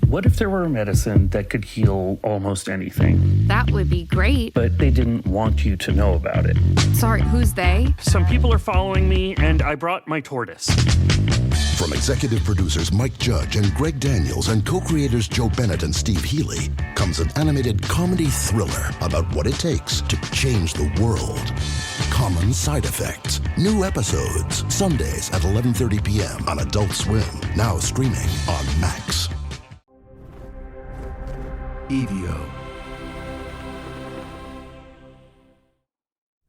What if there were a medicine that could heal almost anything, That would be great. but they didn't want you to know about it? Sorry, who's they? Some people are following me, and I brought my tortoise. From executive producers Mike Judge and Greg Daniels and co-creators Joe Bennett and Steve Healy comes an animated comedy thriller about what it takes to change the world. Common Side Effects. New episodes, Sundays at 11:30 p.m. on Adult Swim. Now streaming on Max. EVO.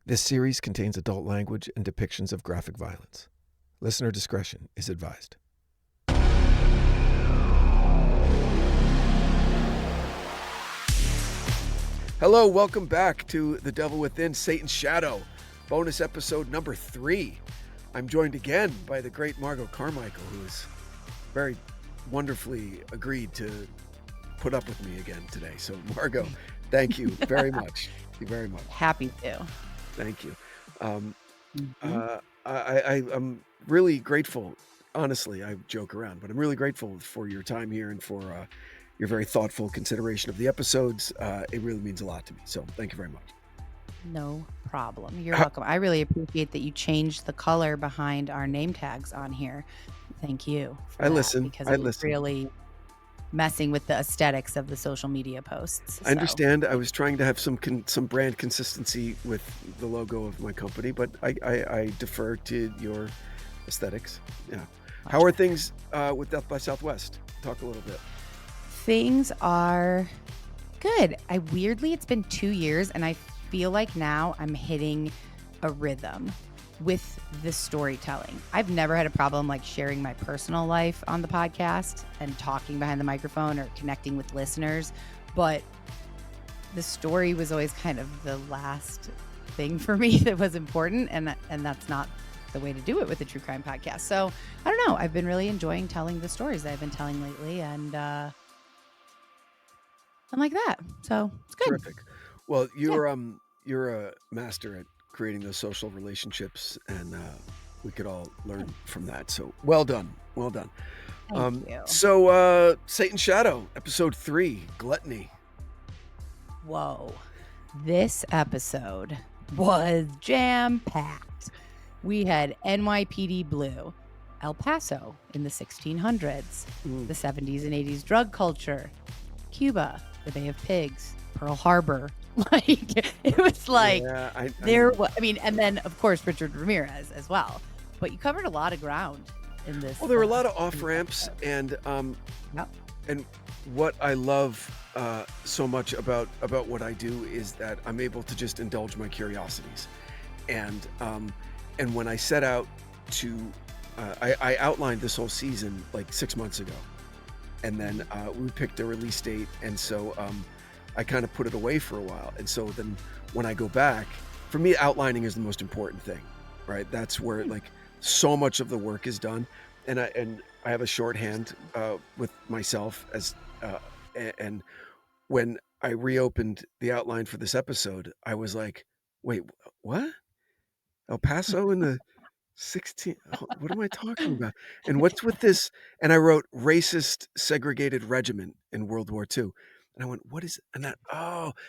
This series contains adult language and depictions of graphic violence. Listener discretion is advised. Hello, welcome back to The Devil Within, Satan's Shadow, bonus episode number 3. I'm joined again by the great Margot Carmichael, who's very wonderfully agreed to put up with me again today. So Margot, thank you very much. Thank you very much. Happy to. Thank you. I'm really grateful. Honestly, I joke around, but I'm really grateful for your time here and for your very thoughtful consideration of the episodes. It really means a lot to me. So thank you very much. No problem. You're welcome. I really appreciate that you changed the color behind our name tags on here. Thank you. I listen. Because it's really messing with the aesthetics of the social media posts. I understand. I was trying to have some brand consistency with the logo of my company, but I defer to your aesthetics. Yeah. How are things with Death by Southwest? Talk a little bit. Things are good. Weirdly, it's been 2 years, and I feel like now I'm hitting a rhythm with the storytelling. I've never had a problem like sharing my personal life on the podcast and talking behind the microphone or connecting with listeners, but the story was always kind of the last thing for me that was important, and that's not the way to do it with a true crime podcast. So I don't know. I've been really enjoying telling the stories that I've been telling lately, and I'm like that. So it's good. Terrific. Well, you're a master at creating those social relationships, and we could all learn from that. So well done. Thank you. So Satan's Shadow, episode 3, Gluttony. Whoa. This episode was jam-packed. We had NYPD Blue, El Paso in the 1600s, the 70s and 80s drug culture, Cuba, the Bay of Pigs, Pearl Harbor. Like, it was like, and then, of course, Richard Ramirez as well. But you covered a lot of ground in this. Well, there were a lot of off-ramps, and and what I love so much about what I do is that I'm able to just indulge my curiosities. And when I set out to, I outlined this whole season like 6 months ago. And then we picked a release date, and so I kind of put it away for a while. And so then when I go back, for me, outlining is the most important thing, right? That's where like so much of the work is done. And I have a shorthand with myself as, and when I reopened the outline for this episode, I was like, wait, what? El Paso in the 16, what am I talking about? And what's with this? And I wrote racist segregated regiment in World War II. And I went, what is, and that,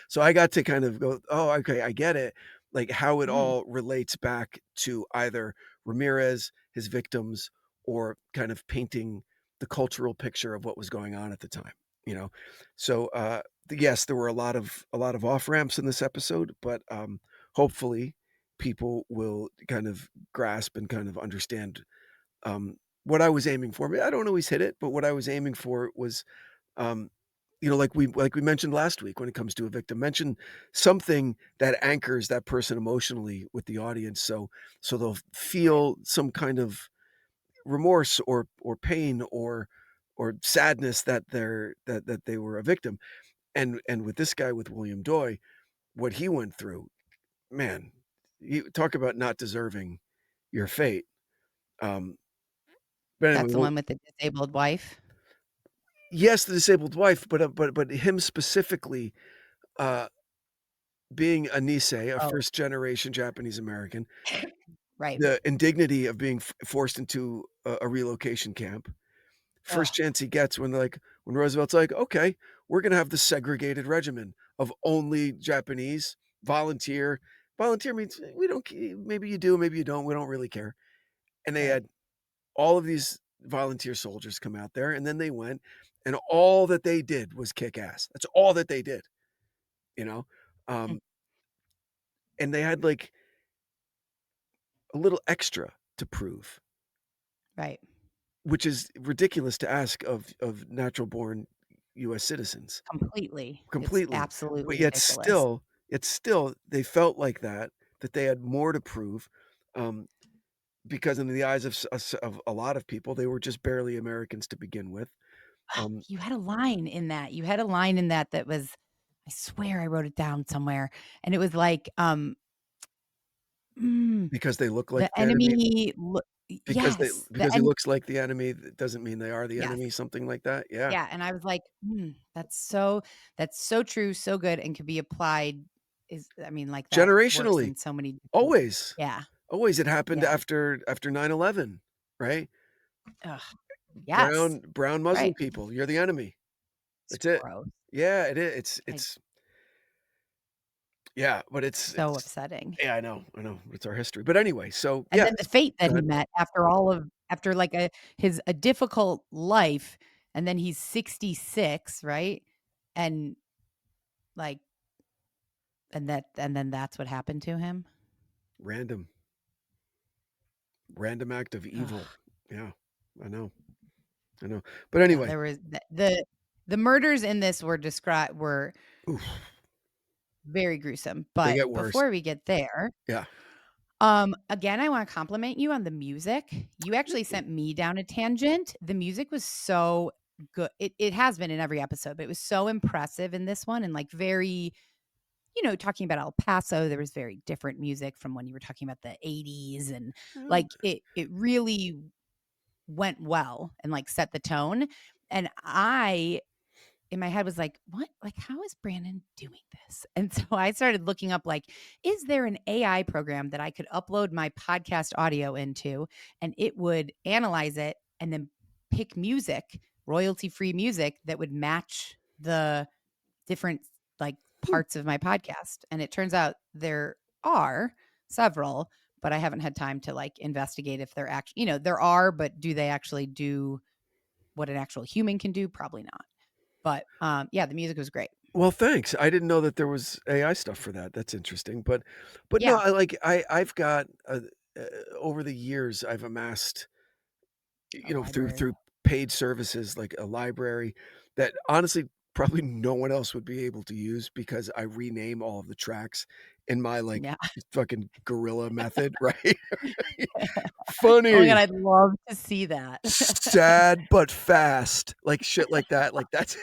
so I got to kind of go, okay, I get it. Like how it all relates back to either Ramirez, his victims, or kind of painting the cultural picture of what was going on at the time, you know? So, yes, there were a lot of off ramps in this episode, but hopefully people will kind of grasp and kind of understand what I was aiming for. I don't always hit it, but what I was aiming for was, like we mentioned last week, when it comes to a victim, mention something that anchors that person emotionally with the audience, so they'll feel some kind of remorse or pain or sadness that they were a victim. And with this guy, with William Doy, what he went through, man, you talk about not deserving your fate. But anyway, that's the one with the disabled wife. Yes, the disabled wife, but him specifically, being a Nisei, a first generation Japanese American, right? The indignity of being forced into a relocation camp. First chance he gets when they're like, when Roosevelt's like, okay, we're going to have the segregated regimen of only Japanese volunteer. Volunteer means we don't, maybe you do, maybe you don't. We don't really care. And they Right. had all of these volunteer soldiers come out there, and then they went, and all that they did was kick ass. That's all that they did, you know? Hmm. And they had like a little extra to prove, Right. which is ridiculous to ask of natural born US citizens. Completely. It's Completely. absolutely But yet ridiculous. still they felt like that they had more to prove, um, because in the eyes of a lot of people, they were just barely Americans to begin with. Um, You had a line in that. You had a line in that that was, I swear I wrote it down somewhere. And it was like, mm, because they look like the the enemy, enemy, yes, because he looks like the enemy, that doesn't mean they are the yes. enemy, something like that. Yeah. Yeah. And I was like, that's so true, so good, and could be applied. I mean, like that works Generationally, in so many different, always. yeah. Always. It happened Yeah. after 9/11, right? Ugh, yes. Brown Muslim Right. people, you're the enemy. It's That's it. gross. Yeah, it is. Like, Yeah, but so upsetting. yeah, I know. It's our history. But anyway, so And yeah, then the fate that go he ahead. met after like a difficult life, and then he's 66, right? And like, and then that's what happened to him. Random act of evil. Ugh. Yeah, I know. I know. But Yeah, anyway, there was the murders in this were oof, very gruesome. they But get worse. before we get there, Yeah. again, I want to compliment you on the music. You actually sent me down a tangent. The music was so good. It has been in every episode, but it was so impressive in this one, and like very, talking about El Paso, there was very different music from when you were talking about the 80s, and Yeah. like it really went well and like set the tone. And I in my head was like, what? Like, how is Branden doing this? And so I started looking up, like, is there an AI program that I could upload my podcast audio into, and it would analyze it and then pick music, royalty-free music that would match the different like Hmm. parts of my podcast? And it turns out there are several, but I haven't had time to like investigate if they're actually, there are, but do they actually do what an actual human can do? Probably not. But yeah, the music was great. Well, thanks. I didn't know that there was AI stuff for that. That's interesting. But no, Yeah, I've got uh, over the years I've amassed, a through library. paid services like a library that honestly probably no one else would be able to use because I rename all of the tracks in my like Yeah. fucking guerrilla method, right? Oh my Funny, god, I'd love to see that. sad but fast, like shit like that. Like that's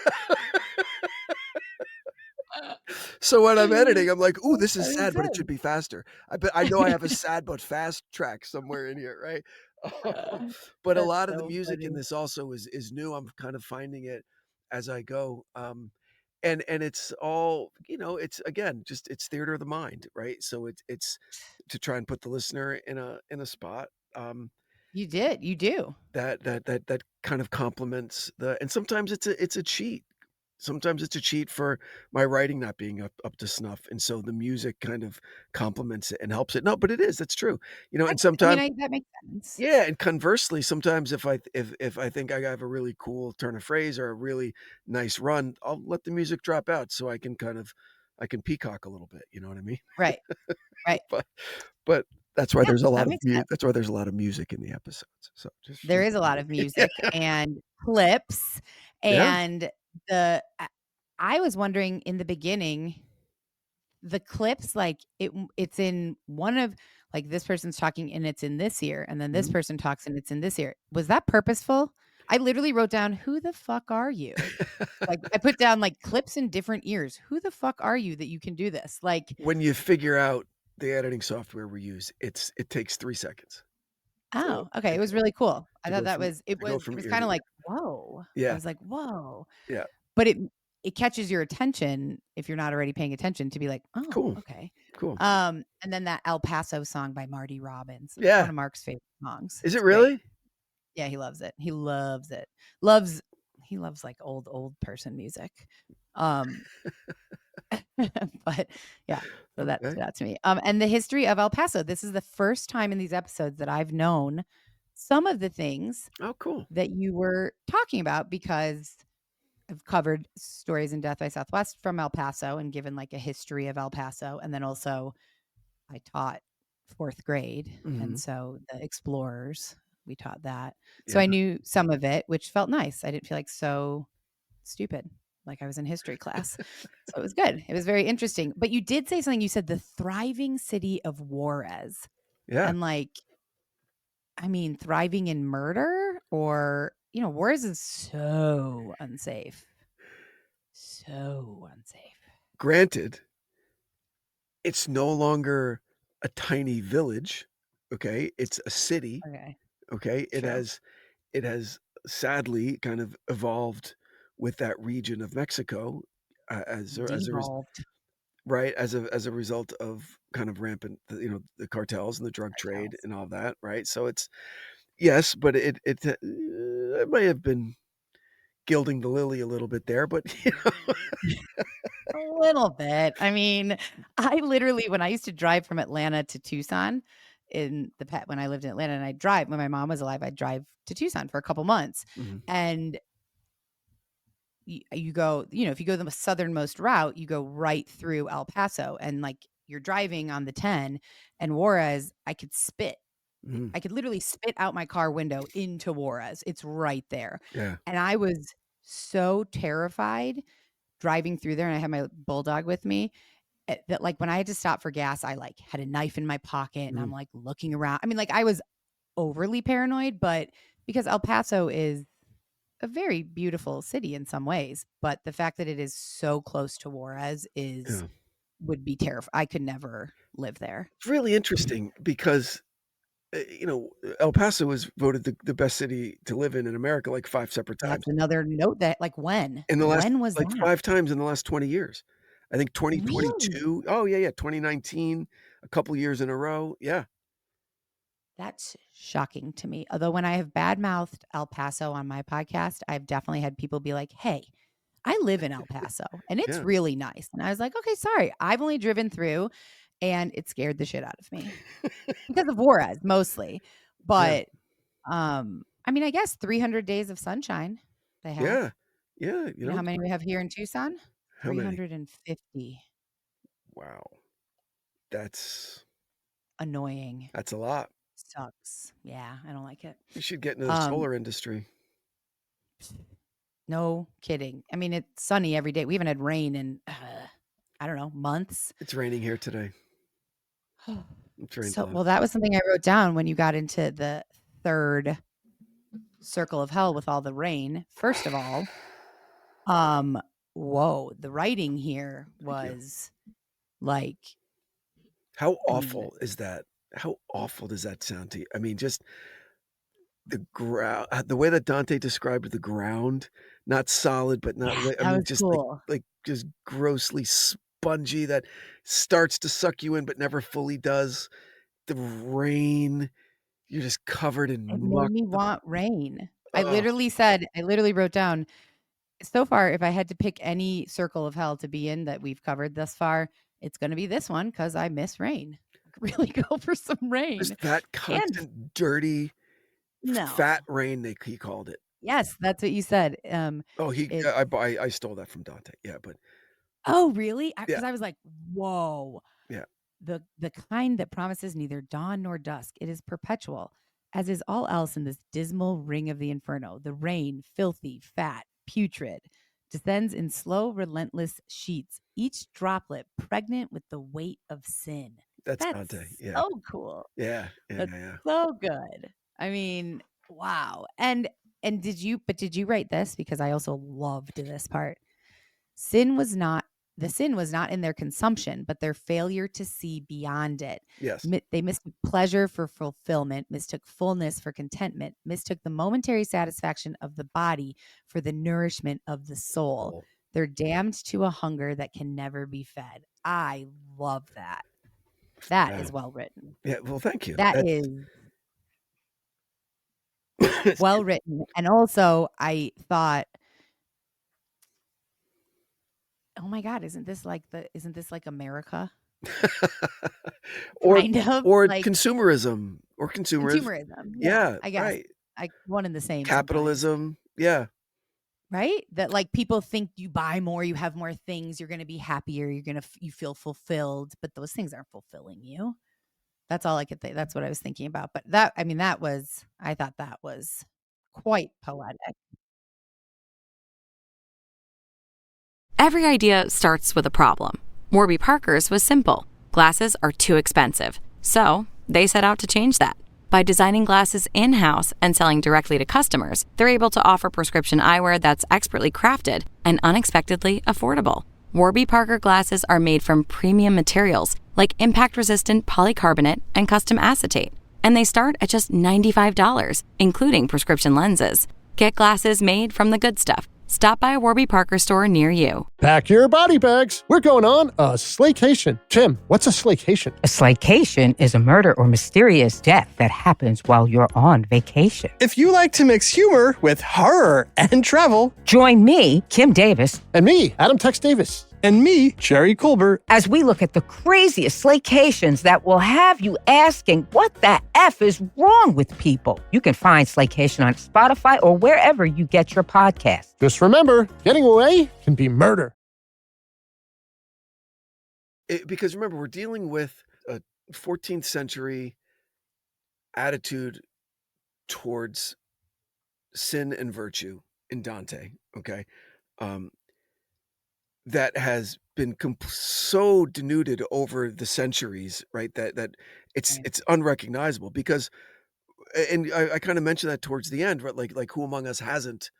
so when I'm editing, I'm like, "Ooh, this is That makes sad, but it should sense. be faster." I know I have a sad but fast track somewhere in here, right? But a That's lot of the so music in funny. this also is new. I'm kind of finding it as I go. And it's all, it's again, just it's theater of the mind, right? So it's to try and put the listener in a spot, You did. You do. that kind of complements and sometimes it's a cheat. Sometimes it's a cheat for my writing not being up to snuff, and so the music kind of complements it and helps it. No, but it is, that's true. And I mean, sometimes, that makes sense. yeah, and conversely, sometimes if I think I have a really cool turn of phrase or a really nice run, I'll let the music drop out so I can peacock a little bit, you know what I mean? Right. Right. But but Yeah, that makes sense. that's why there's a lot of music in the episodes. So just There is a lot of yeah, music and clips, yeah. and the I was wondering in the beginning, the clips, like it's in one of, like, this person's talking and it's in this ear, and then this Mhm. person talks and it's in this ear. Was that purposeful? I literally wrote down, "Who the fuck are you?" Like, I put down, like, clips in different ears. Who the fuck are you that you can do this? Like, When you figure out the editing software we use, it takes 3 seconds to oh, okay, to it was really cool. I to thought go that from was it to go was it from was ear to kinda ear. like, "Whoa." I Yeah, was like, "Whoa." yeah. But it catches your attention if you're not already paying attention to be like, "Oh, Cool, okay." cool. And then that El Paso song by Marty Robbins. It's one Yeah. of Mark's favorite songs. Is it It's great. really? Yeah, he loves it. He loves it. Loves he loves like old person music. Um, but yeah, so that Okay. stood out to me. And the history of El Paso. This is the first time in these episodes that I've known some of the things Oh, cool. that you were talking about, because I've covered Stories in Death by Southwest from El Paso and given like a history of El Paso. And then also I taught 4th grade. And Mhm. so the Explorers, we taught that. So Yeah. I knew some of it, which felt nice. I didn't feel like so stupid, like I was in history class. So it was good. It was very interesting. But you did say something. You said the thriving city of Juarez. Yeah. And like, I mean, thriving in murder, or, Juarez is so unsafe. So unsafe. Granted, it's no longer a tiny village, okay? It's a city, Okay. okay? It True. has sadly kind of evolved with that region of Mexico, Devolved. right, as a result of kind of rampant, the cartels and the drug trade Cartels. and all that, right? So it's yes, but it may have been gilding the lily a little bit there, but A little bit. I mean, I literally, when I used to drive from Atlanta to Tucson when I lived in Atlanta, and when my mom was alive, I'd drive to Tucson for a couple months. Mhm. And you go, if you go the southernmost route, you go right through El Paso, and like you're driving on the 10, and Juarez, I could spit. Mhm. I could literally spit out my car window into Juarez. It's right there. Yeah. And I was so terrified driving through there, and I had my bulldog with me, that like when I had to stop for gas, I like had a knife in my pocket and I'm Mhm. like looking around. I mean, like I was overly paranoid, but because El Paso is a very beautiful city in some ways, but the fact that it is so close to Juarez Yeah. would be terrifying. I could never live there. It's really interesting because, El Paso was voted the best city to live in America like 5 separate times. That's another note that like In the last when was like that? 5 times in the last 20 years. I think Really? 2022. Oh, yeah, 2019, a couple years in a row. Yeah. That's shocking to me. Although when I have badmouthed El Paso on my podcast, I've definitely had people be like, "Hey, I live in El Paso and it's Yeah. really nice." And I was like, "Okay, sorry. I've only driven through and it scared the shit out of me because of Juarez mostly." Yeah. But I mean, I guess 300 days of sunshine they have. Yeah. Yeah, You know how many we have here in Tucson? how many? 350. Wow. That's Annoying. that's a lot. Sucks. Yeah, I don't like it. You should get into the Um solar industry. No kidding. I mean, it's sunny every day. We haven't had rain in, I don't know, months. It's raining here today. It's rained a So, lot. well, that was something I wrote down when you got into the third circle of hell with all the rain. First of all, whoa, the writing here Thank you. was like, How I mean, awful is that? How awful does that sound to you? I mean, just the way that Dante described the ground, not solid, but not yeah, I that mean, was just cool. like just grossly spongy that starts to suck you in but never fully does. The rain, you're just covered It in made muck. me want rain. Oh, I literally wrote down, so far, if I had to pick any circle of hell to be in that we've covered thus far, it's going to be this one because I miss rain. I could really go for some rain. just that And constant, dirty, fat no, rain, he called it. yes, that's what you said. Oh, It. I stole that from Dante. Yeah, but Oh, really? yeah, Because I was like, whoa. yeah, The kind that promises neither dawn nor dusk. It is perpetual, as is all else in this dismal ring of the inferno. The rain, filthy, fat, putrid, descends in slow, relentless sheets, each droplet pregnant with the weight of sin. that's That's Dante. Yeah, so cool. yeah, yeah, That's yeah. so good. I mean, wow. And did you write this? Because I also loved this part. Sin was not the sin was not in their consumption, but their failure to see beyond it. Yes. They mistook pleasure for fulfillment, mistook fullness for contentment, mistook the momentary satisfaction of the body for the nourishment of the soul. Oh, They're damned to a hunger that can never be fed. I love that. That wow. is well written. Yeah, well, thank you. That That's is well written. And also, I thought oh my God, isn't this like America? or Kind of or like consumerism consumerism. Yeah, yeah, I guess. right. Like one and the same sometimes. Capitalism, yeah. Right? That like people think you buy more, you have more things, you're going to be happier, you feel fulfilled, but those things aren't fulfilling you. That's all I could think. That's what I was thinking about. But I thought that was quite poetic. Every idea starts with a problem. Warby Parker's was simple. Glasses are too expensive. So, they set out to change that. By designing glasses in-house and selling directly to customers, they're able to offer prescription eyewear that's expertly crafted and unexpectedly affordable. Warby Parker glasses are made from premium materials like impact-resistant polycarbonate and custom acetate. And they start at just $95, including prescription lenses. Get glasses made from the good stuff. Stop by a Warby Parker store near you. Pack your body bags. We're going on a slaycation. Kim, what's a slaycation? A slaycation is a murder or mysterious death that happens while you're on vacation. If you like to mix humor with horror and travel, Join me, Kim Davis, And me, Adam Tex Davis. and me, Jerry Colbert, as we look at the craziest slaycations that will have you asking, what the F is wrong with people? You can find Slaycation on Spotify or wherever you get your podcasts. Just remember, getting away can be murder. Because remember, we're dealing with a 14th century attitude towards sin and virtue in Dante, okay? That has been so denuded over the centuries, right? That it's unrecognizable because, and I kind of mentioned that towards the end, right? Like who among us hasn't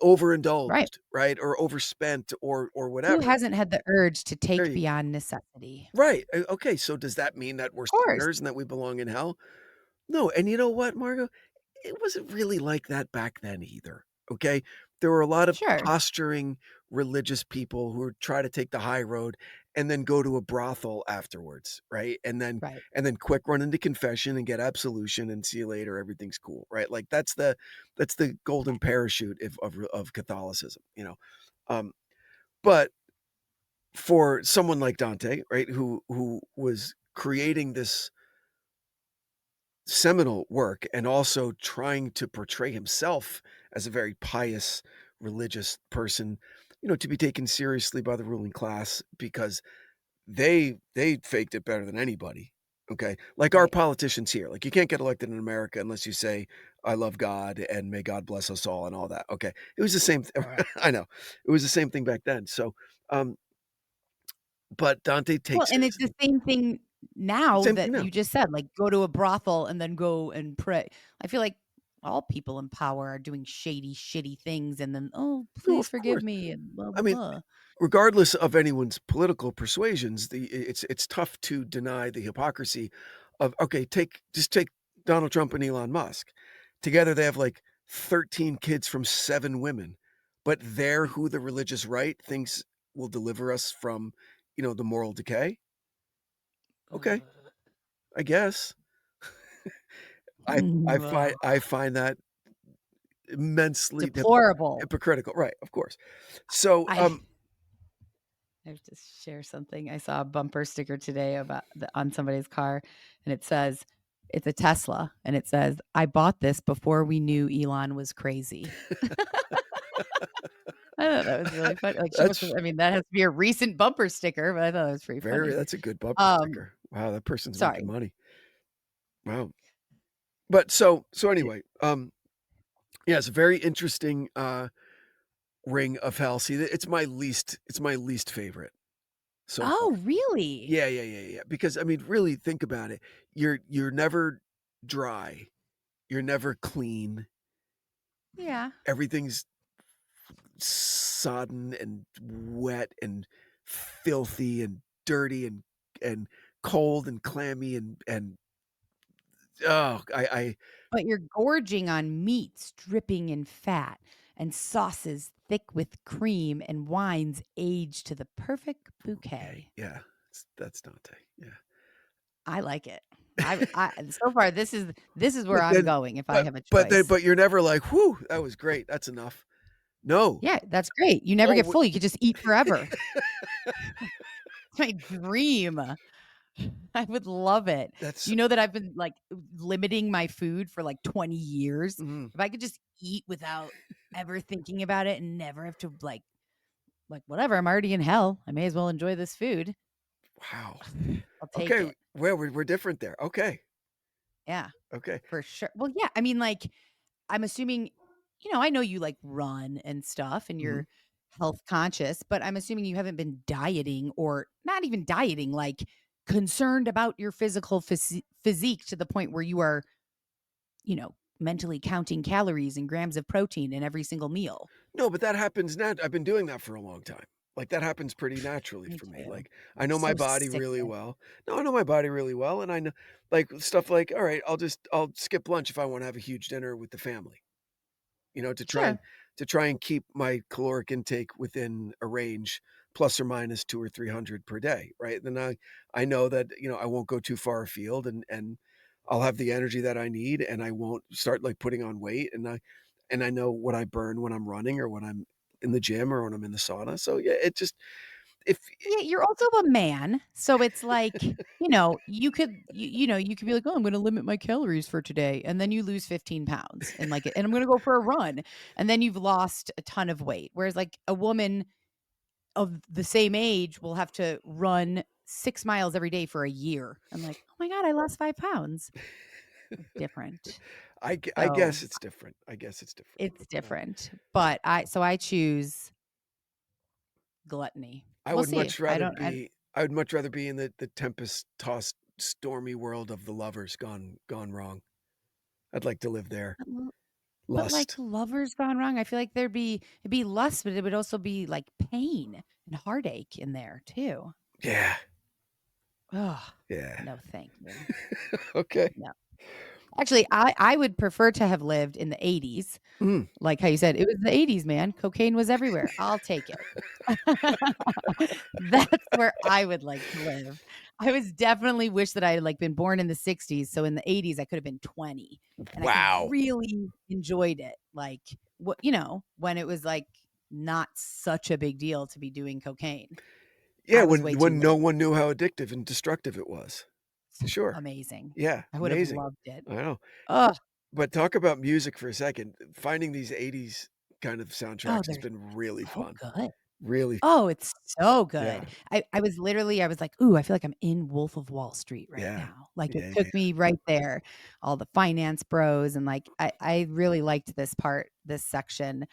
overindulged, right? Or overspent or whatever. Who hasn't had the urge to There take you- beyond necessity? Right. Okay. So does that mean that we're course. sinners and that we belong in hell? No. And you know what, Margo? It wasn't really like that back then either. Okay. There were a lot of Sure. posturing religious people who would try to take the high road and then go to a brothel afterwards, right? And then Right. quick run into confession and get absolution and see you later, everything's cool, right? Like that's the golden parachute of Catholicism, you know. But for someone like Dante, right, who was creating this seminal work and also trying to portray himself as a very pious religious person, you know, to be taken seriously by the ruling class because they faked it better than anybody. Okay. Like our politicians here, like you can't get elected in America unless you say, I love God and may God bless us all and all that. Okay. It was the same. I know it was the same thing back then. So, but Dante takes Well, and it's the same thing now Same that thing now. you just said, like go to a brothel and then go and pray. I feel like all people in power are doing shady, shitty things and then, oh, please of forgive course. me. And blah, blah, I mean, blah. regardless of anyone's political persuasions, it's tough to deny the hypocrisy of just take Donald Trump and Elon Musk. Together they have like 13 kids from 7 women, but they're who the religious right thinks will deliver us from, you know, the moral decay. Okay, I guess. I find that immensely Deplorable. hypocritical, right? Of course. So I have to share something. I saw a bumper sticker today on somebody's car, and it says, it's a Tesla, and it says, I bought this before we knew Elon was crazy. I thought that was really funny. Like, that has to be a recent bumper sticker, but I thought it was pretty funny. that's a good bumper sticker. Wow, that person's making money. Wow. But so anyway, yeah, it's a very interesting Ring of Hell. See, it's my least favorite. So oh, really? Yeah. Because I mean, really think about it. You're never dry. You're never clean. Yeah. Everything's sodden and wet and filthy and dirty and cold and clammy and But you're gorging on meats dripping in fat and sauces thick with cream and wines aged to the perfect bouquet. Yeah, that's Dante. Yeah, I like it. I so far this is where I'm going if I have a choice. But you're never like, whew, that was great. That's enough. No. Yeah, that's great. You never Oh, get full. You could just eat forever. It's my dream. I would love it. That's Do you know that I've been like limiting my food for like 20 years? mhm. If I could just eat without ever thinking about it and never have to like whatever, I'm already in hell. I may as well enjoy this food. Wow. I'll take Okay, it. well, we're different there. Okay. Yeah, Okay. for sure. Well, yeah, I mean, like, I'm assuming, I know you like run and stuff and Mhm. you're health conscious, but I'm assuming you haven't been dieting or not even dieting, like concerned about your physical physique to the point where you are, mentally counting calories and grams of protein in every single meal. No, but that happens I've been doing that for a long time. Like, that happens pretty naturally Me for me. too. Like, I know my So body sick really of it. well. No, I know my body really well, and I know like, stuff like, "All right, I'll skip lunch if I wanna have a huge dinner with the family," Sure. to try and keep my caloric intake within a range plus or minus 2 or 300 per day, right? Then I know that, I won't go too far afield and I'll have the energy that I need, and I won't start, like, putting on weight, and I know what I burn when I'm running or when I'm in the gym or when I'm in the sauna. So, yeah, it just if Yeah, you're also a man, so it's like, you could be like, "Oh, I'm gonna limit my calories for today," and then you lose 15 pounds, and I'm gonna go for a run, and then you've lost a ton of weight. Whereas, like, a woman of the same age will have to run 6 miles every day for a year. I'm like, "Oh my god, I lost 5 pounds." Different. I So, guess it's different. I guess it's different. it's different, but I choose gluttony. I We'll would see. much rather be I would much rather be in the tempest-tossed, stormy world of the lovers gone wrong. I'd like to live there. But, like, Lust. lovers gone wrong, I feel like it'd be lust, but it would also be, like, pain and heartache in there too. Yeah. Ugh, Yeah. no, thank you. Okay. No. Actually, I would prefer to have lived in the '80s, Mm. like how you said, it was the '80s, man. Cocaine was everywhere. I'll take it. That's where I would like to live. I was definitely wish that I had, like, been born in the '60s, so in the '80s, I could have been 20, and I could have Wow. really enjoyed it, like, when it was, like, not such a big deal to be doing cocaine. Yeah, I was way too when no late. one knew how addictive and destructive it was. Sure. Amazing. Yeah, I would have amazing. loved it. I know. Ugh. But talk about music for a second. Finding these '80s kind of Oh, soundtracks has they're been really so fun. good. Really Oh, it's so yeah. good. I was like, "Ooh, I feel like I'm in Wolf of Wall Street right Yeah. now." Like, it Yeah, took yeah. me right there. All the finance bros and, like, I really liked this section.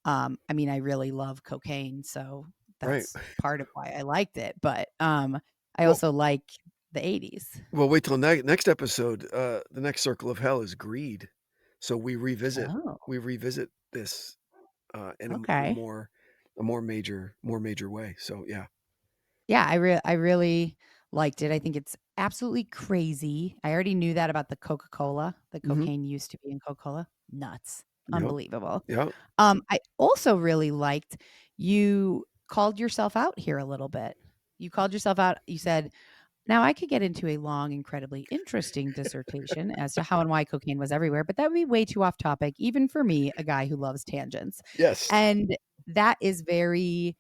I mean, I really love cocaine, so Right. that's part of why I liked it, but, I Well also like the '80s. well, wait till next episode, the next circle of hell is greed. So Oh, we revisit this, in okay. a more major way. So, yeah. Yeah, I really liked it. I think it's absolutely crazy. I already knew that about the Coca-Cola. The Mhm. cocaine used to be in Coca-Cola. Nuts. Yep. Unbelievable. Yep. I also really liked you called yourself out here a little bit. You called yourself out. You said, now I could get into a long, incredibly interesting dissertation as to how and why cocaine was everywhere, but that would be way too off topic, even for me, a guy who loves tangents. Yes. And that is very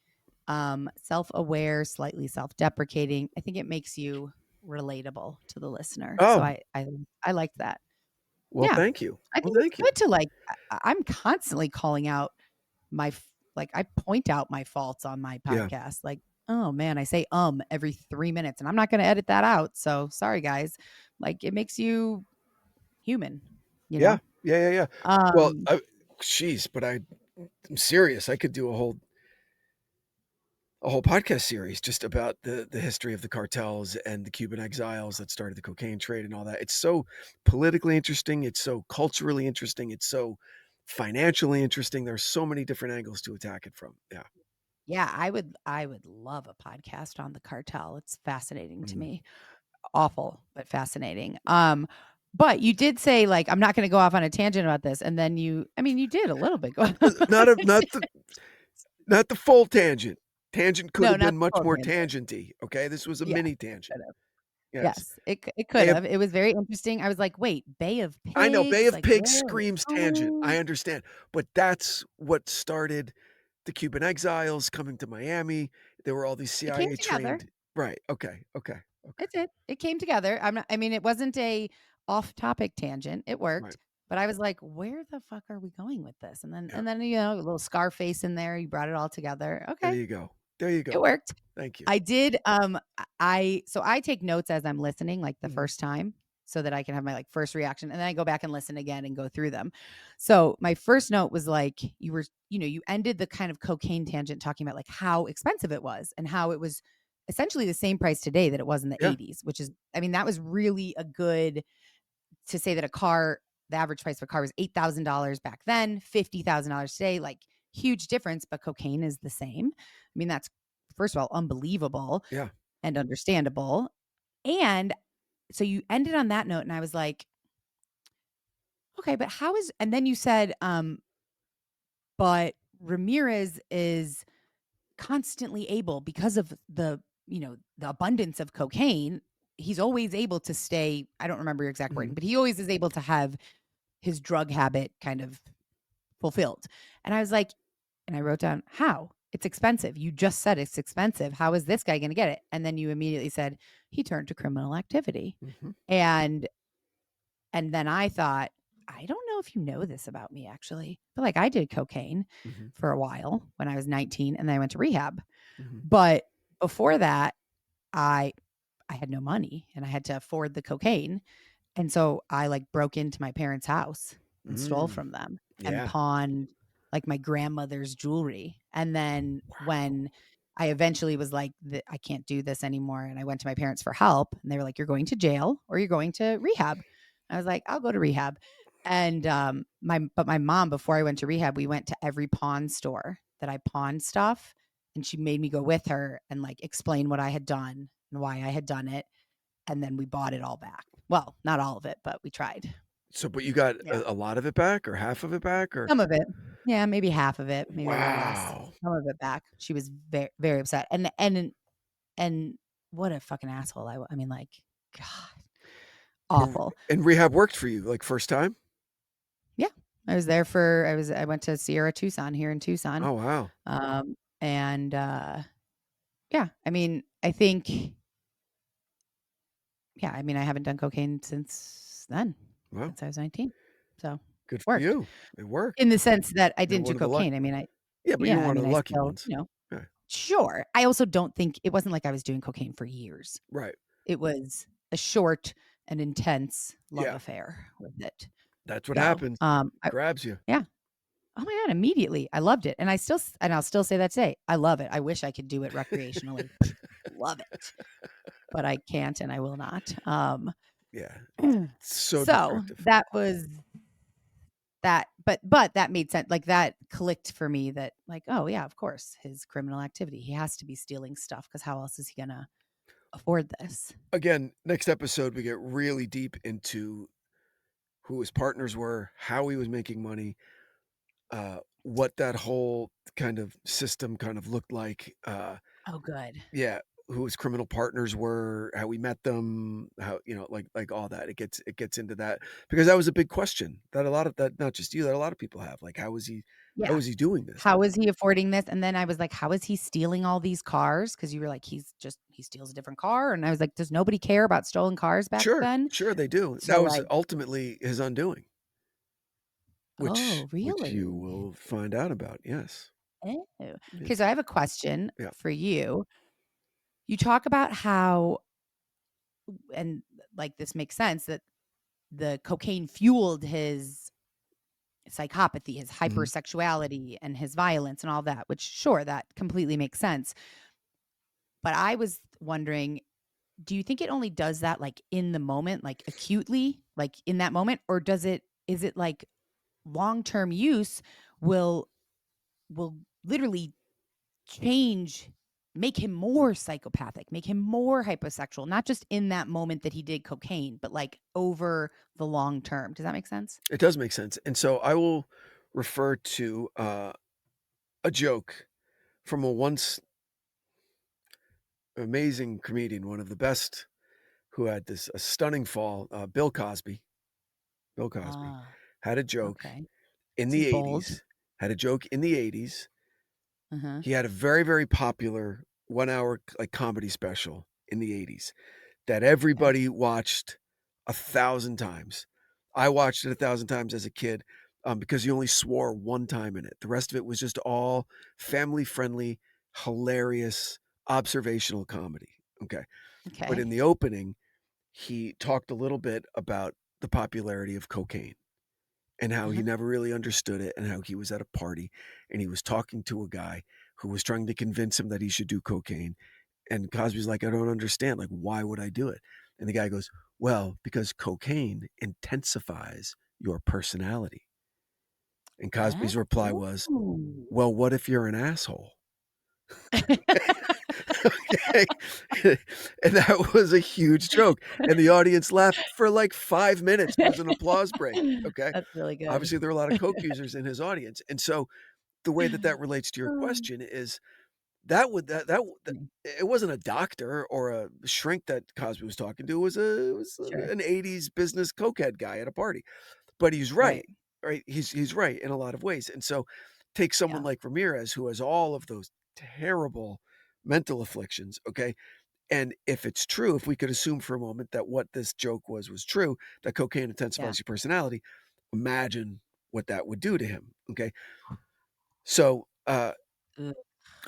self-aware, slightly self-deprecating. I think it makes you relatable to the listener. So Oh, I liked that. well, Yeah. thank you. I Well, think it's thank you. good to like I'm constantly calling out like I point out my faults on my Yeah. podcast. Like, oh man, I say every 3 minutes and I'm not going to edit that out. So sorry guys. Like it makes you human, you Yeah. know? Yeah, yeah, yeah. Well, Um but I'm serious. I could do a whole podcast series just about the history of the cartels and the Cuban exiles that started the cocaine trade and all that. It's so politically interesting. It's so culturally interesting. It's so financially interesting. There's so many different angles to attack it from. Yeah. yeah, I would love a podcast on the cartel. It's fascinating to Mhm. me. Awful, but fascinating. But you did say like I'm not going to go off on a tangent about this, and then you did a little bit. Go on a Not a, tangent. not the full tangent. Tangent could No, have not been the much full more tangent. tangenty. Okay. This was a Yeah, mini tangent. could have. Yes. It Bay could of have. It was very interesting. I was like, wait, Bay of I know, Bay Pigs? of Like, Pigs where are we screams tangent. going? I understand. But that's what started the Cuban exiles coming to Miami. There were all these It came CIA together. trained. Right. Okay. Okay. Okay. It did. It came together. I mean, it wasn't a off-topic tangent. It Right. worked. But I was like, where the fuck are we going with this? Yeah. And then, you know, a little Scarface in there. You brought it all together. There Okay. you go. There you It go. worked. Thank you. I did I take notes as I'm listening, like the Mhm. first time, so that I can have my like first reaction, and then I go back and listen again and go through them. So my first note was like, you ended the kind of cocaine tangent talking about like how expensive it was and how it was essentially the same price today that it was in the Yeah. 80s, which is, I mean, that was really a good to say that the average price of a car was $8,000 back then, $50,000 today, like huge difference, but cocaine is the same. I mean, that's first of all unbelievable Yeah. and understandable. And so you ended on that note, and I was like, okay, but and then you said, but Ramirez is constantly able, because of the abundance of cocaine, he's always able to stay, I don't remember your exact wording, Mhm. but he always is able to have his drug habit kind of fulfilled. And I was like, and I wrote down, how? It's expensive. You just said it's expensive. How is this guy going to get it? And then you immediately said he turned to criminal activity. Mhm. And then I thought, I don't know if you know this about me actually, but like I did cocaine Mhm. for a while when I was 19, and then I went to rehab. Mhm. But before that, I had no money and I had to afford the cocaine. And so I like broke into my parents' house and stole Mm. from them and Yeah. pawned like my grandmother's jewelry. And then when I eventually was like, I can't do this anymore, and I went to my parents for help, and they were like, you're going to jail or you're going to rehab. I was like, I'll go to rehab. And my mom, before I went to rehab, we went to every pawn store that I pawned stuff, and she made me go with her and like explain what I had done and why I had done it. And then we bought it all back. Well, not all of it, but we tried. So, but you got Yeah. a lot of it back or half of it back or? Some of it. Yeah, maybe half of it, maybe a little less. Wow. Some of it back. She was very, very upset. And what a fucking asshole. I mean, like, God, awful. And rehab worked for you, like, first time? Yeah. I went to Sierra Tucson here in Tucson. Oh, wow. And yeah, I mean, I think, yeah, I mean, I haven't done cocaine since then, Wow. since I was 19. So Good for worked. you. It worked. In the sense that I You're didn't one do of the luck. cocaine. I mean, Yeah, but you're one of the I lucky still, ones. Yeah. sure. I also don't think it wasn't like I was doing cocaine for years. Right. It was a short and intense love Yeah. affair with it. That's what So, happens. Grabs you. yeah. Oh my God, immediately. I loved it. And I'll still say that today. I love it. I wish I could do it recreationally. Love it. But I can't, and I will not. Yeah. So So destructive. that was that, but that made sense. Like that clicked for me that like, oh yeah, of course, his criminal activity. He has to be stealing stuff because how else is he gonna afford this? Again, next episode, we get really deep into who his partners were, how he was making money, what that whole kind of system kind of looked like. Oh, good. Yeah, who his criminal partners were, how we met them, how, like all that. It gets into that because that was a big question that a lot of that, not just you, that a lot of people have. Like, how is he Yeah. doing this? How is he affording this? And then I was like, how is he stealing all these cars? Because you were like, he steals a different car. And I was like, does nobody care about stolen cars back then? Sure they do. So That was like, ultimately his undoing, oh, which you really? will find out about. Yes. Oh. Yeah. Okay, so I have a question Yeah. for you. You talk about how, and like this makes sense, that the cocaine fueled his psychopathy, his hypersexuality, and his violence and all that, which sure, that completely makes sense. But I was wondering, do you think it only does that like in the moment, like acutely, like in that moment, or is it like long-term use will literally make him more psychopathic, make him more hyposexual, not just in that moment that he did cocaine, but like over the long term. Does that make sense? It does make sense. And so I will refer to a joke from a once amazing comedian, one of the best, who had a stunning fall, Bill Cosby. Bill Cosby Ah, had a joke okay. in This is the bold. 80s, had a joke in the 80s. Uh-huh. He had a very, very popular 1 hour like comedy special in the 80s that everybody watched 1,000 times. I watched it 1,000 times as a kid because he only swore one time in it. The rest of it was just all family friendly, hilarious, observational comedy. Okay. But Okay. in the opening, he talked a little bit about the popularity of cocaine and how he Uh-huh. never really understood it and how he was at a party and he was talking to a guy who was trying to convince him that he should do cocaine. And Cosby's like, I don't understand. Like, why would I do it? And the guy goes, well, because cocaine intensifies your personality. And Cosby's reply was, Ooh. well, what if you're an asshole? Okay. And that was a huge joke. And the audience laughed for like 5 minutes. There was an applause break. Okay. That's really good. Obviously, there were a lot of coke users in his audience. And so the way that relates to your question is that it wasn't a doctor or a shrink that Cosby was talking to. It was Sure. an 80s business cokehead guy at a party. But he's Right. right? He's right in a lot of ways. And so take someone Yeah. like Ramirez who has all of those terrible mental afflictions, okay? And if it's true, if we could assume for a moment that what this joke was true, that cocaine intensifies your personality, imagine what that would do to him, okay? So, Ugh,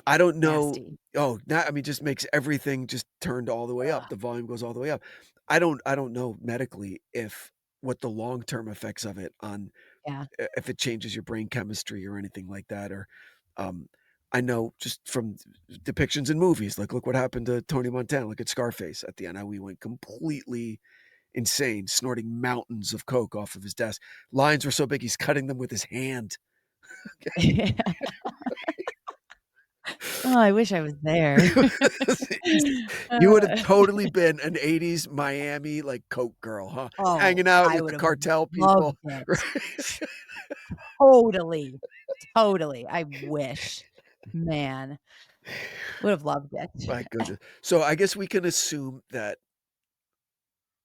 I don't know. nasty. Oh, I mean, just makes everything just turned all the way up. Ugh. The volume goes all the way up. I don't know medically if what the long-term effects of it on Yeah. if it changes your brain chemistry or anything like that. Or I know just from depictions in movies, like look what happened to Tony Montana. Look at Scarface at the end, how he went completely insane, snorting mountains of coke off of his desk. Lines were so big he's cutting them with his hand. Oh, I wish I was there. You would have Uh, totally been an 80s Miami, like, coke girl, huh? oh, Hanging out I with the would have cartel loved people, it. right? Totally. Totally. I wish. Man, would have loved it. My goodness. So, I guess we can assume that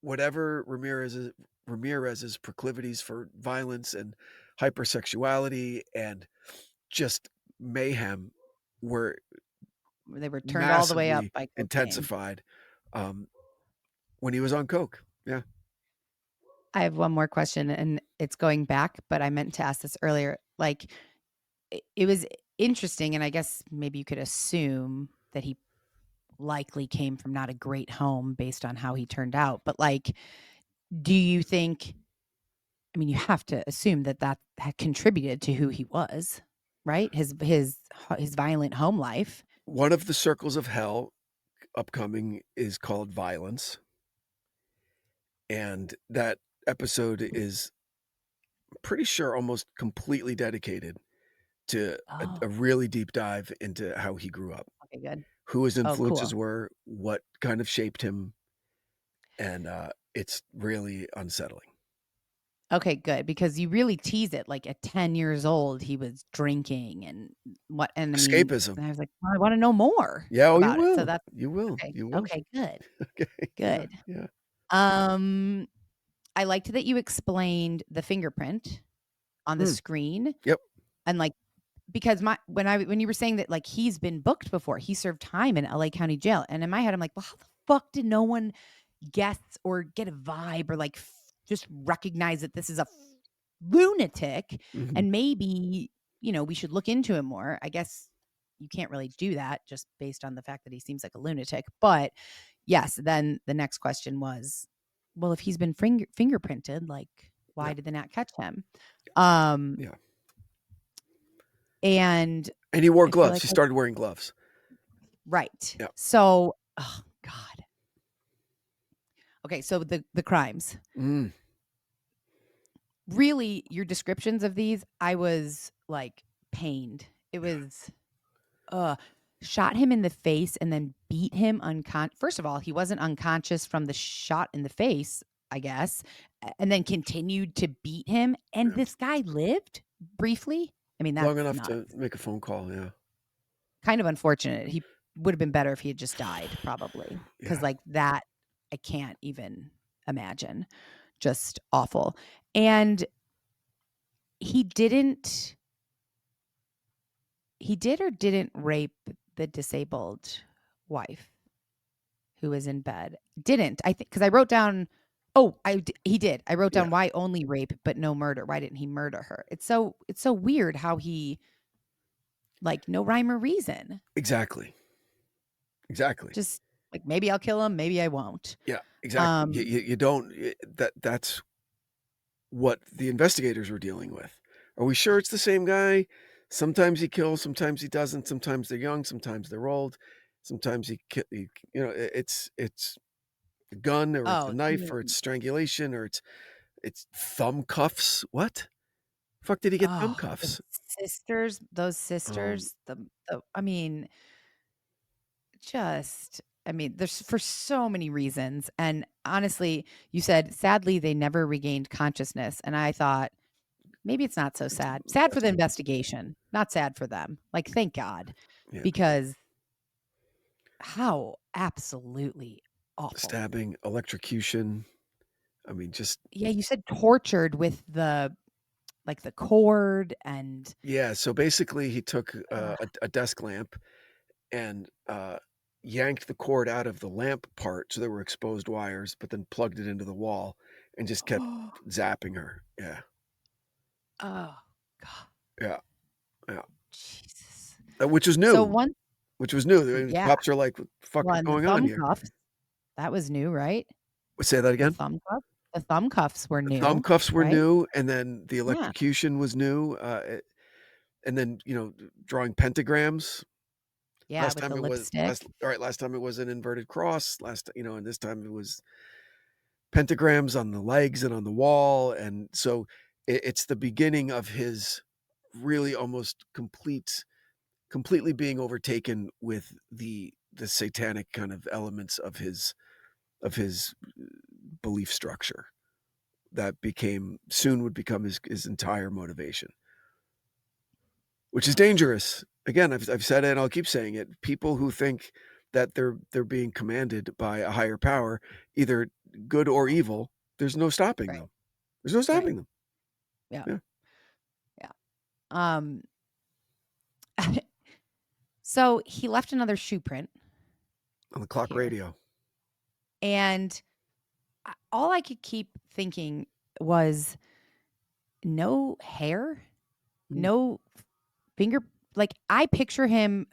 whatever Ramirez's proclivities for violence and hypersexuality and just mayhem were They were turned all the way up massively by cocaine. intensified, um, when he was on coke. Yeah. I have one more question, and it's going back, but I meant to ask this earlier. Like, it was interesting, and I guess maybe you could assume that he likely came from not a great home based on how he turned out. But like, do you think? I mean, you have to assume that had contributed to who he was, right? His violent home life. One of the circles of hell upcoming is called Violence. And that episode is pretty sure almost completely dedicated to Oh, a really deep dive into how he grew up, okay, good. who his Oh, cool. influences were, what kind of shaped him. And it's really unsettling. Okay, good, because you really tease it. Like at 10 years old, he was drinking and what, and I mean, Escapism. and I was like, well, I want to know more Yeah, oh, you about it. So will. that's You will. okay. You will. Okay, good. Okay. Yeah. Good. Yeah. I liked that you explained the fingerprint on the screen. Yep. And like, because when you were saying that, like, he's been booked before, he served time in LA County Jail. And in my head, I'm like, well, how the fuck did no one guess or get a vibe or like just recognize that this is a lunatic? Mhm. And maybe, we should look into him more. I guess you can't really do that just based on the fact that he seems like a lunatic. But yes, then the next question was, well, if he's been fingerprinted, like, why Yeah. did they not catch him? Yeah. And he wore I feel gloves. like He started wearing gloves. right. Yeah. So, oh God. Okay, so the crimes. Mm. Really, your descriptions of these, I was like pained. It was shot him in the face and then beat him unconscious. First of all, he wasn't unconscious from the shot in the face, I guess, and then continued to beat him. And this guy lived briefly. I mean, that's Long enough nuts. to make a phone call. Yeah. Kind of unfortunate. He would have been better if he had just died, probably, because Yeah. like that can't even imagine. Just awful. And he did or didn't rape the disabled wife who was in bed. Didn't, I think, because I wrote down, he did. I wrote down why only rape but no murder. Why didn't he murder her? It's so weird how he, like, no rhyme or reason. Exactly. Just like, maybe I'll kill him, maybe I won't. Yeah, exactly. You don't. That's what the investigators were dealing with. Are we sure it's the same guy? Sometimes he kills, sometimes he doesn't. Sometimes they're young, sometimes they're old. Sometimes it's a gun, or it's a knife, or it's strangulation, or it's thumb cuffs. What? Fuck did he get thumb cuffs? Those sisters, there's for so many reasons. And honestly, you said, sadly, they never regained consciousness. And I thought, maybe it's not so sad. Sad for the investigation, not sad for them. Like, thank God, because how absolutely awful. Stabbing, electrocution. I mean, just. Yeah, you said tortured with the cord and. Yeah, so basically he took a desk lamp and yanked the cord out of the lamp part, so there were exposed wires, but then plugged it into the wall and just kept zapping her. Yeah. Oh, God. Yeah. Jesus. Which was new. The cops are like, what the fuck is going on here? Cuffs, that was new, right? Say that again? The thumb cuffs were new. Thumb cuffs were new, and then the electrocution was new. And then, drawing pentagrams. Yeah, last time it lipstick. Last time it was an inverted cross. And this time it was pentagrams on the legs and on the wall. And so it's the beginning of his really almost completely being overtaken with the satanic kind of elements of his belief structure that soon would become his entire motivation, which is dangerous. Again, I've said it and I'll keep saying it. People who think that they're being commanded by a higher power, either good or evil, there's no stopping them. There's no stopping them. Yeah. So he left another shoe print on the clock radio. And all I could keep thinking was no hair, no finger. Like, I picture him,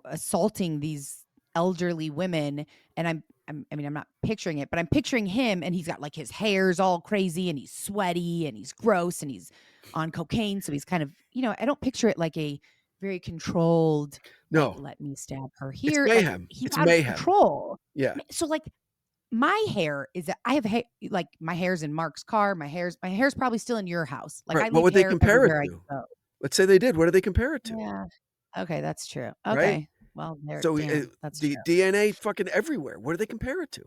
assaulting these elderly women, and I'm not picturing it, but I'm picturing him, and he's got like his hair's all crazy, and he's sweaty, and he's gross, and he's on cocaine, so he's kind of, I don't picture it like a very controlled. No, like, let me stab her here. It's mayhem. He's it's out mayhem. of control. Yeah. So like, my hair is I have hair, like my hair's in Mark's car. My hair's probably still in your house. Like, right. I What would they compare it to? Let's say they did. What do they compare it to? Yeah. Okay, that's true. Okay. Right? Well, so that's the true. DNA fucking everywhere. What do they compare it to?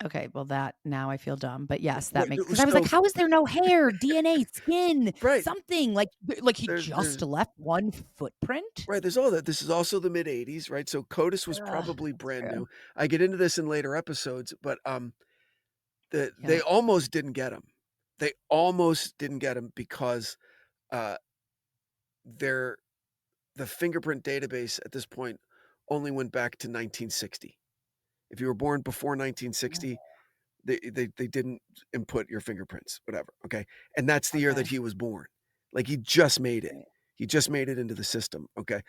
Okay, well, that now I feel dumb, but yes, that makes. Because I was like, how is there no hair, DNA, skin, something like he just left one footprint? Right. There's all that. This is also the mid '80s, right? So CODIS was probably brand new. I get into this in later episodes, but they almost didn't get him. They almost didn't get him because the fingerprint database at this point only went back to 1960. If you were born before 1960, they didn't input your fingerprints, whatever. Okay. And that's the year that he was born. Like, he just made it. He just made it into the system. Okay.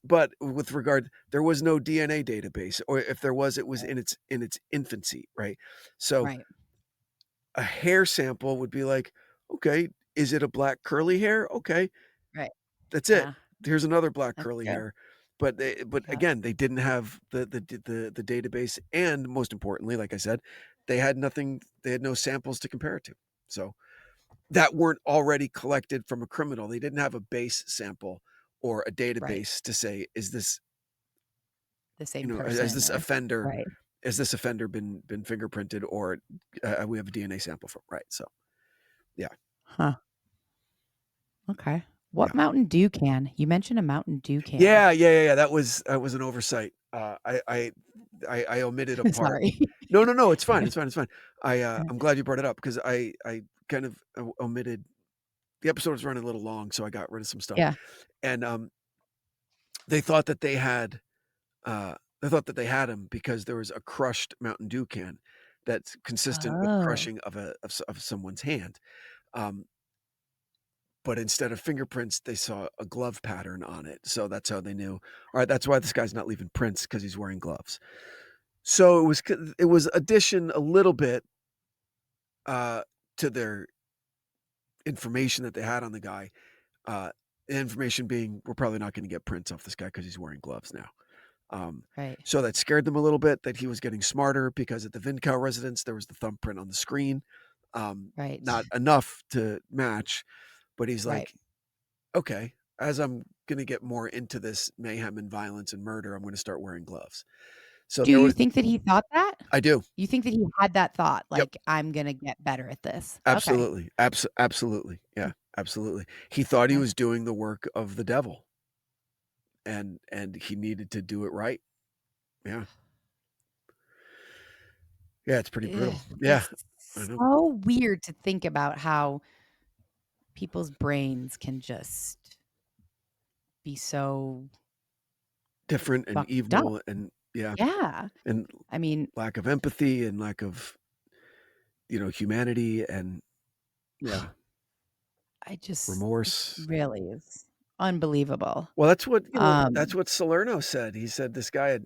But with regard, there was no DNA database, or if there was, it was in its infancy. Right. So a hair sample would be like, okay, is it a black curly hair? Okay. Right. That's it. Here's another black curly hair. But again, they didn't have the database, and most importantly, like I said, they had nothing. They had no samples to compare it to, so that weren't already collected from a criminal. They didn't have a base sample or a database to say, is this the same person? Has this offender? Has this offender been fingerprinted, or we have a DNA sample from? Right. So, yeah. Huh. Okay. What Mountain Dew can? You mentioned a Mountain Dew can. Yeah. That was an oversight. I omitted a part. Sorry. No, it's fine. It's fine. I'm glad you brought it up because I kind of omitted. The episode was running a little long, so I got rid of some stuff. Yeah. And they thought that they had him because there was a crushed Mountain Dew can that's consistent with crushing of someone's hand. But instead of fingerprints, they saw a glove pattern on it. So that's how they knew. All right, that's why this guy's not leaving prints, because he's wearing gloves. So it was addition a little bit to their information that they had on the guy. The information being, we're probably not going to get prints off this guy because he's wearing gloves now. Right. So that scared them a little bit, that he was getting smarter, because at the Vincow residence, there was the thumbprint on the screen. Right. Not enough to match, but he's like, Right. okay, as I'm going to get more into this mayhem and violence and murder, I'm going to start wearing gloves. So do you think that he thought that? I do. You think that he had that thought, like, Yep. I'm going to get better at this? Absolutely. Okay. Absolutely. Yeah, absolutely. He thought he Okay. was doing the work of the devil, and he needed to do it right. Yeah. Yeah, it's pretty brutal. Ugh, Yeah. it's I know. so weird to think about how people's brains can just be so Different and fucked evil up. and yeah. And I mean, lack of empathy and lack of, humanity and yeah, I just remorse. really is unbelievable. Well, that's what that's what Salerno said. He said this guy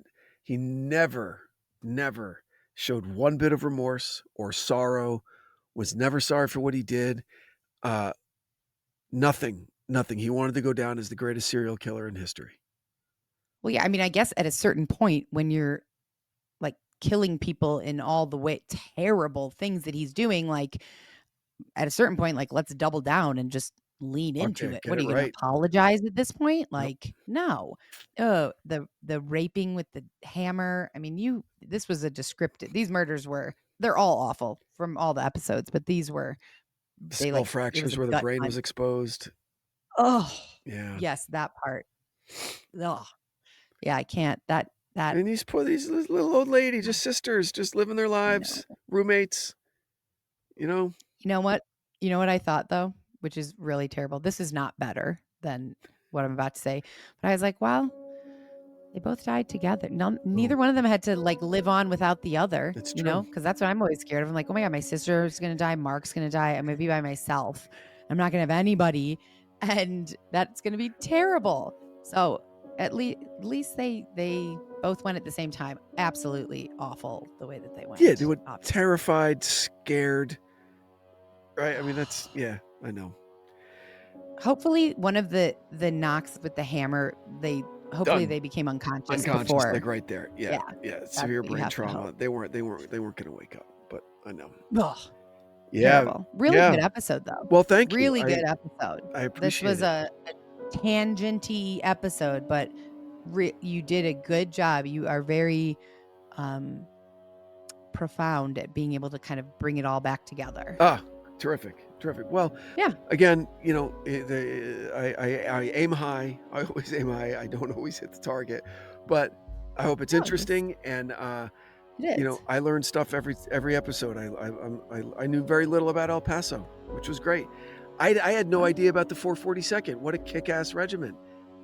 he never showed one bit of remorse or sorrow, was never sorry for what he did. Nothing. He wanted to go down as the greatest serial killer in history. Well, yeah, I mean, I guess at a certain point when you're like killing people in all the way terrible things that he's doing, like at a certain point, like let's double down and just lean into it. Get What are it you going right. to apologize at this point? Like, no. Oh, the raping with the hammer. I mean, this was a descriptive. These murders they're all awful from all the episodes, but these were Skull fractures where the brain was exposed. Oh, yeah. Yes, that part. Oh, yeah, I can't. That. And these little old lady, just sisters, just living their lives, roommates. You know what? You know what I thought though, which is really terrible. This is not better than what I'm about to say, but I was like, well, they both died together. Neither one of them had to like live on without the other. That's true. Because that's what I'm always scared of. I'm like, oh my God, my sister's gonna die. Mark's gonna die. I'm gonna be by myself. I'm not gonna have anybody, and that's gonna be terrible. So at least they both went at the same time. Absolutely awful the way that they went. Yeah, they were terrified, scared. Right? I mean, I know. Hopefully one of the knocks with the hammer, they became unconscious before. Like right there. Yeah. Severe brain trauma. They weren't gonna wake up, but I know. Ugh. Yeah. Terrible. Really good episode though. Well, thank you. Really good episode. I appreciate this was it. a tangent-y episode, but you did a good job. You are very profound at being able to kind of bring it all back together. Terrific. Well, yeah. Again, I aim high. I always aim high. I don't always hit the target, but I hope it's interesting. And I learned stuff every episode. I knew very little about El Paso, which was great. I had no idea about the 442nd. What a kick-ass regiment.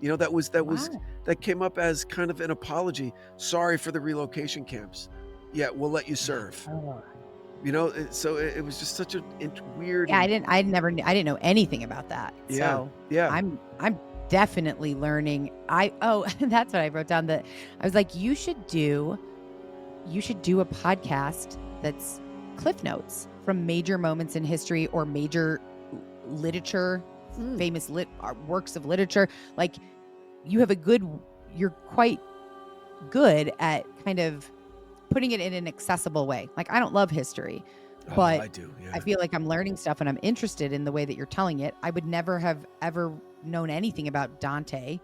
That came up as kind of an apology. Sorry for the relocation camps. Yeah, we'll let you serve. So it was just such a weird. Yeah, I didn't know anything about that. Yeah, so yeah. I'm definitely learning. That's what I wrote down. That I was like, you should do a podcast that's cliff notes from major moments in history or major literature, famous works of literature. Like you're quite good at kind of putting it in an accessible way. Like I don't love history, but I do. Yeah. I feel like I'm learning stuff and I'm interested in the way that you're telling it. I would never have ever known anything about Dante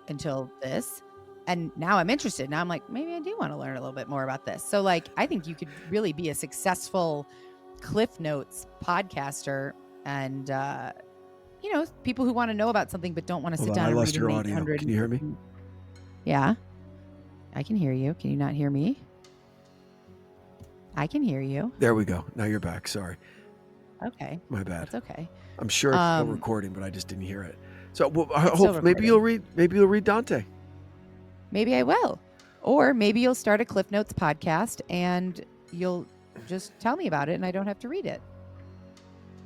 until this. And now I'm interested. Now I'm like, maybe I do want to learn a little bit more about this. So like, I think you could really be a successful Cliff Notes podcaster and, people who want to know about something but don't want to sit down and read your an audio. 800. Can you hear me? Yeah. I can hear you. Can you not hear me? I can hear you. There we go. Now you're back. Sorry. Okay. My bad. That's okay. I'm sure it's still recording, but I just didn't hear it. So I It's still hope maybe you'll read Dante. Maybe I will. Or maybe you'll start a Cliff Notes podcast and you'll just tell me about it and I don't have to read it.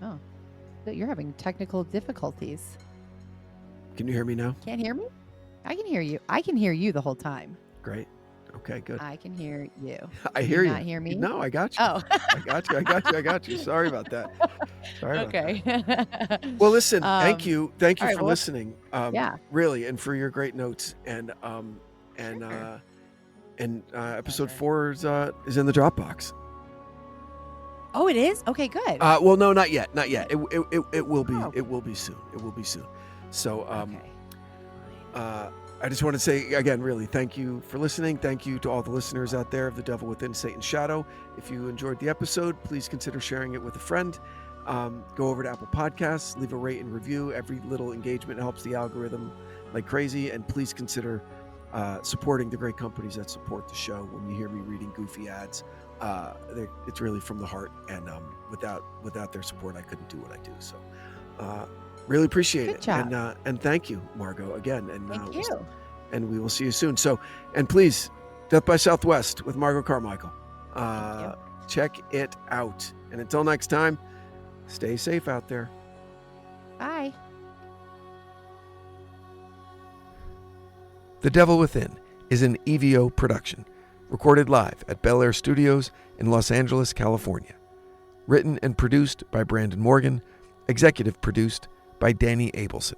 Oh, you're having technical difficulties. Can you hear me now? Can't hear me? I can hear you. I can hear you the whole time. Great. Okay, good. I can hear you. I hear you. Not hear me? No, I got you. Oh. I got you. Sorry about that. Sorry about Okay. that. Well, listen, thank you. Thank you all right, for well, listening. yeah. Really, and for your great notes. And episode 4 is in the Dropbox. Oh, it is? Okay, good. Well, no, not yet. Not yet. It will be. Oh. It will be soon. It will be soon. So, Okay. I just want to say again, really, thank you for listening. Thank you to all the listeners out there of The Devil Within, Satan's Shadow. If you enjoyed the episode, please consider sharing it with a friend. Go over to Apple Podcasts, leave a rate and review. Every little engagement helps the algorithm like crazy. And please consider supporting the great companies that support the show. When you hear me reading goofy ads, it's really from the heart. And without their support, I couldn't do what I do. So really appreciate Good it. job. And thank you, Margot, again. And Thank you. and we will see you soon. So, and please, Death by Southwest with Margot Carmichael. Check it out. And until next time, stay safe out there. Bye. The Devil Within is an EVO production, recorded live at Bel Air Studios in Los Angeles, California. Written and produced by Branden Morgan, executive produced by Danny Abelson.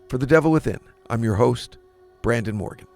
For The Devil Within, I'm your host, Branden Morgan.